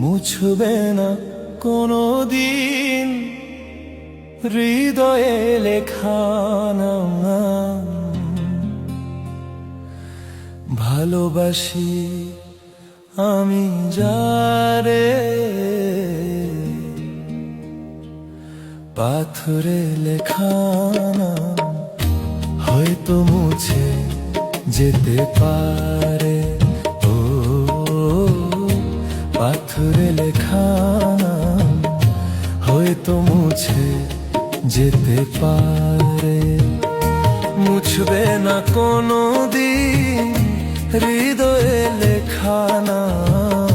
মুছবে না কোনো দিন হৃদয়ে লেখা নাম। ভালোবাসি আমি যারে, পাথরে লেখা নাম হয়তো মুছে যেতে পারে। ও পাথরে লেখা নাম হয়তো মুছে যেতে পারে। মুছবে না কোনো দিন হৃদয়ে লেখা নাম।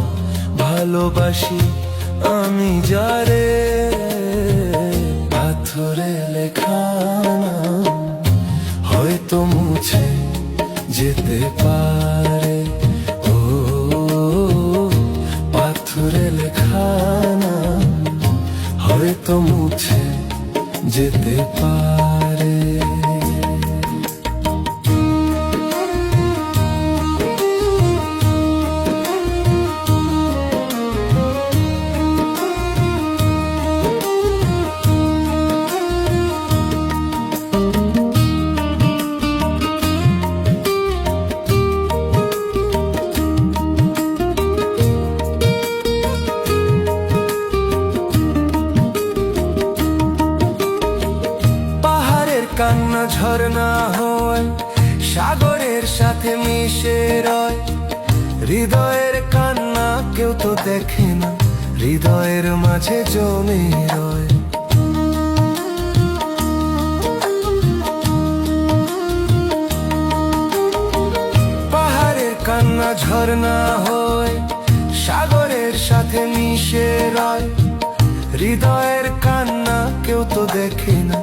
ভালোবাসি আমি যারে, পাথরে লেখা নাম হয়তো মুছে যেতে পারে। ও পাথরে লেখা নাম হয়তো মুছে যেতে পারে। কান্না ঝরনা হয়, সাগরের সাথে মিশে রয়। হৃদয়ের কান্না কেউ তো দেখে না, হৃদয়ের মাঝে জমে রয়। পাহাড়ের কান্না ঝরনা হয়, সাগরের সাথে মিশে রয়। হৃদয়ের কান্না কেউ তো দেখে না,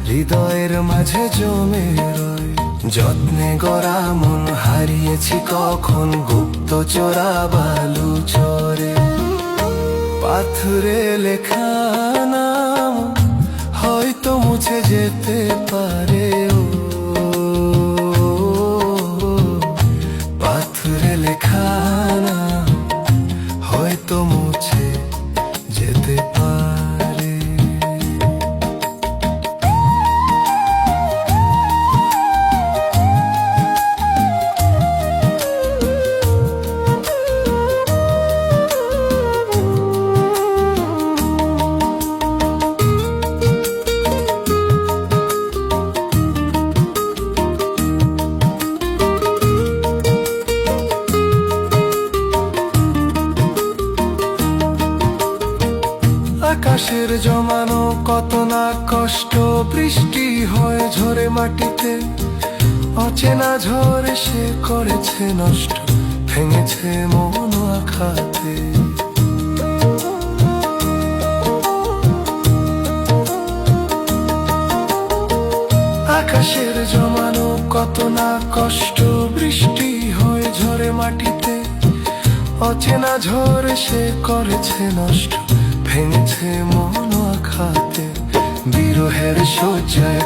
হৃদয়ের মাঝে জমে রয়। যত্নে গড়া মন হারিয়েছি কখন গুপ্ত চোরা বালু চরে। পাথরে লেখা নাম হয়তো মুছে যেতে পারে। ও পাথরে লেখা নাম হয়তো মুছে যেতে পারে। আকাশের জমানো কত না কষ্ট, বৃষ্টি হয় ঝরে মাটিতে। অচেনা ঝড় সে করেছে নষ্ট, ভেঙেছে মন আঘাতে। আকাশের জমানো কত না কষ্ট, বৃষ্টি হয় ঝরে মাটিতে। অচেনা ঝড় সে করেছে নষ্ট, ভেঙেছে মন আঘাতে। বিরহের শয্যায়